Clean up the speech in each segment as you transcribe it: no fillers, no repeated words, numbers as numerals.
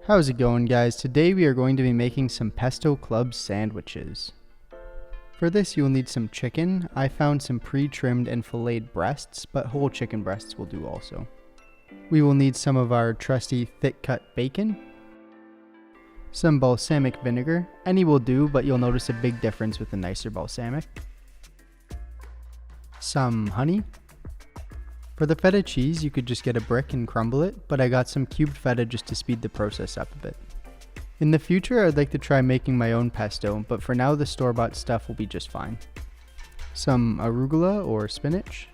How's it going, guys? Today we are going to be making some pesto club sandwiches. For this you'll need some chicken. I found some pre-trimmed and filleted breasts, but whole chicken breasts will do also. We will need some of our trusty thick cut bacon, some balsamic vinegar. Any will do, but you'll notice a big difference with the nicer balsamic. Some honey. For the feta cheese, you could just get a brick and crumble it, but I got some cubed feta just to speed the process up a bit. In the future, I'd like to try making my own pesto, but for now the store-bought stuff will be just fine. Some arugula or spinach.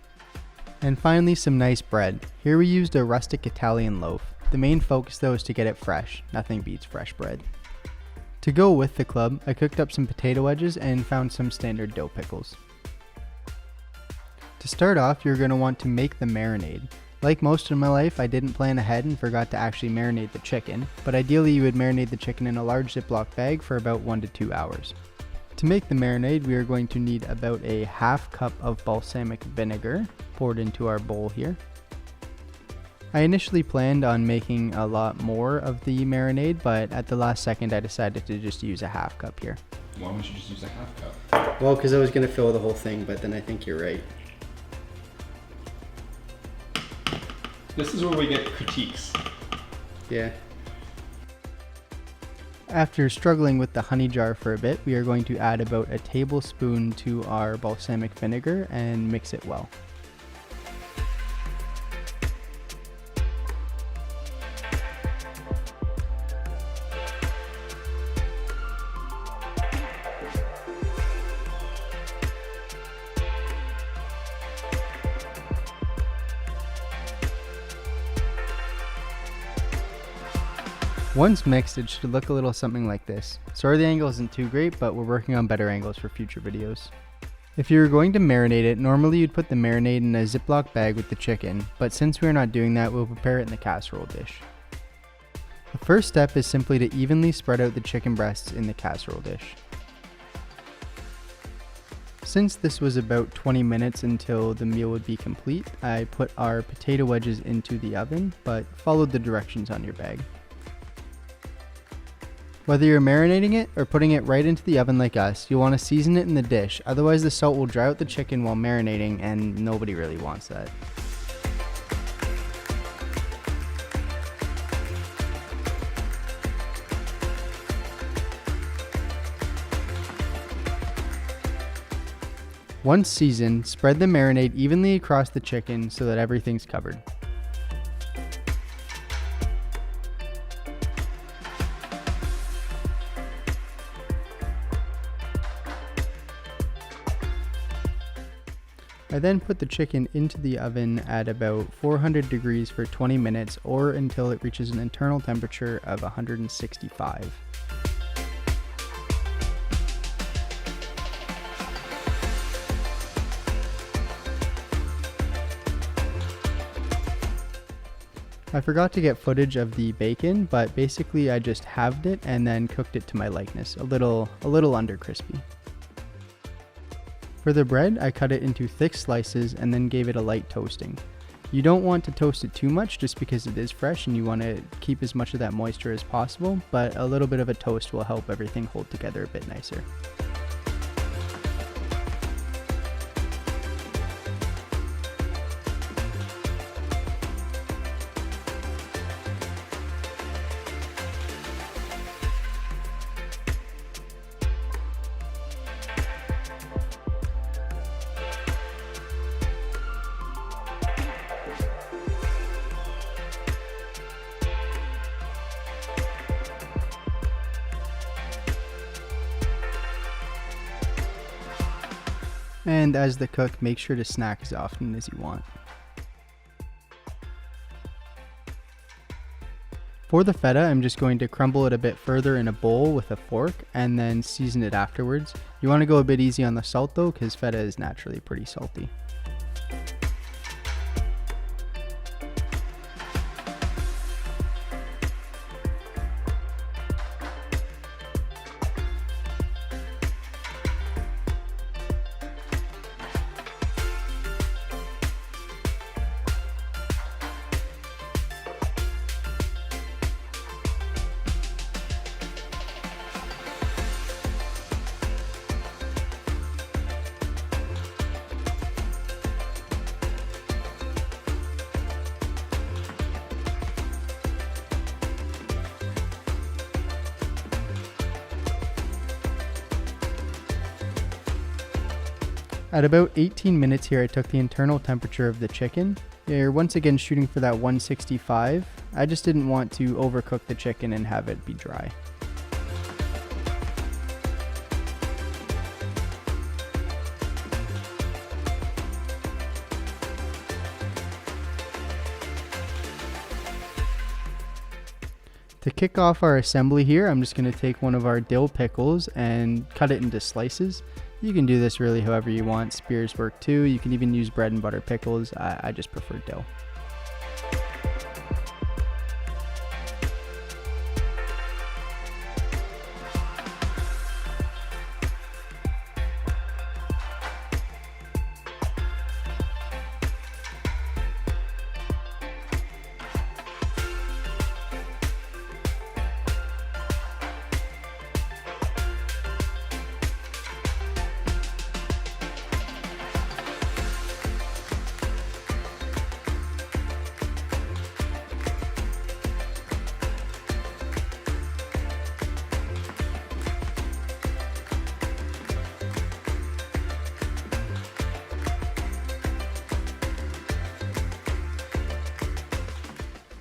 And finally some nice bread. Here we used a rustic Italian loaf. The main focus though is to get it fresh. Nothing beats fresh bread. To go with the club, I cooked up some potato wedges and found some standard dough pickles. To start off, you're going to want to make the marinade. Like most of my life, I didn't plan ahead and forgot to actually marinate the chicken, but ideally you would marinate the chicken in a large Ziploc bag for about 1 to 2 hours. To make the marinade, we are going to need about a half cup of balsamic vinegar poured into our bowl here. I initially planned on making a lot more of the marinade, but at the last second I decided to just use a half cup here. Why wouldn't you just use a half cup? Well, because I was going to fill the whole thing, but then I think you're right. This is where we get critiques. Yeah. After struggling with the honey jar for a bit, we are going to add about a tablespoon to our balsamic vinegar and mix it well. Once mixed, it should look a little something like this. Sorry the angle isn't too great, but we're working on better angles for future videos. If you were going to marinate it, normally you'd put the marinade in a Ziploc bag with the chicken, but since we're not doing that, we'll prepare it in the casserole dish. The first step is simply to evenly spread out the chicken breasts in the casserole dish. Since this was about 20 minutes until the meal would be complete, I put our potato wedges into the oven, but followed the directions on your bag. Whether you're marinating it or putting it right into the oven like us, you'll want to season it in the dish, otherwise the salt will dry out the chicken while marinating and nobody really wants that. Once seasoned, spread the marinade evenly across the chicken so that everything's covered. I then put the chicken into the oven at about 400 degrees for 20 minutes or until it reaches an internal temperature of 165. I forgot to get footage of the bacon, but basically I just halved it and then cooked it to my likeness, a little under crispy. For the bread, I cut it into thick slices and then gave it a light toasting. You don't want to toast it too much just because it is fresh and you want to keep as much of that moisture as possible, but a little bit of a toast will help everything hold together a bit nicer. And as the cook, make sure to snack as often as you want. For the feta, I'm just going to crumble it a bit further in a bowl with a fork and then season it afterwards. You want to go a bit easy on the salt though, because feta is naturally pretty salty. At about 18 minutes here, I took the internal temperature of the chicken. You're once again shooting for that 165. I just didn't want to overcook the chicken and have it be dry. To kick off our assembly here, I'm just going to take one of our dill pickles and cut it into slices. You can do this really however you want. Spears work too. You can even use bread and butter pickles. I just prefer dill.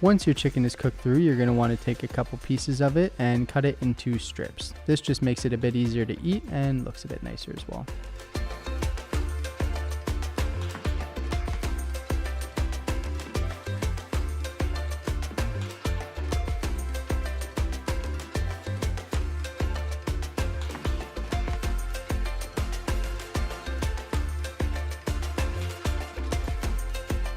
Once your chicken is cooked through, you're going to want to take a couple pieces of it and cut it into strips. This just makes it a bit easier to eat and looks a bit nicer as well.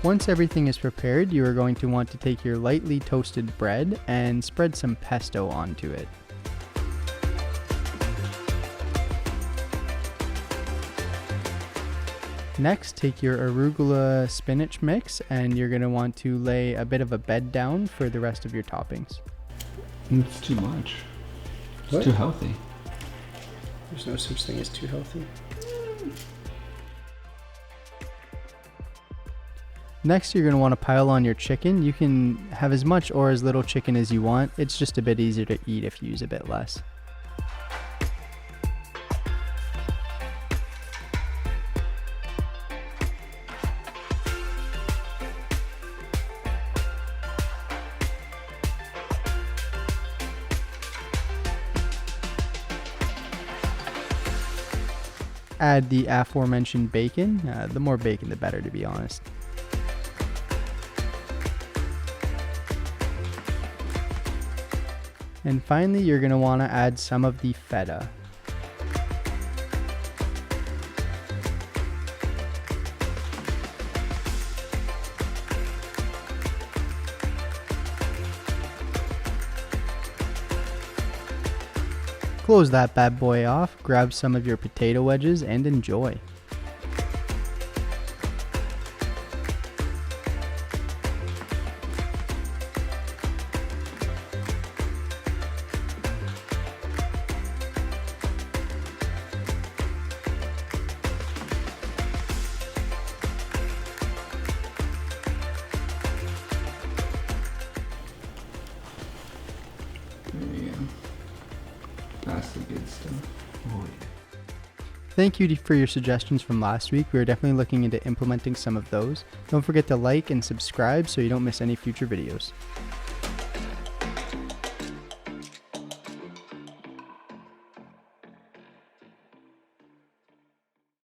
Once everything is prepared, you are going to want to take your lightly toasted bread and spread some pesto onto it. Next, take your arugula spinach mix and you're going to want to lay a bit of a bed down for the rest of your toppings. It's too much. It's What? too healthy. There's no such thing as too healthy. Next, you're going to want to pile on your chicken. You can have as much or as little chicken as you want. It's just a bit easier to eat if you use a bit less. Add the aforementioned bacon. The more bacon, the better, to be honest. And finally, you're going to want to add some of the feta. Close that bad boy off, grab some of your potato wedges, and enjoy. There you go. That's the good stuff. Oh, yeah. Thank you for your suggestions from last week. We are definitely looking into implementing some of those. Don't forget to like and subscribe so you don't miss any future videos.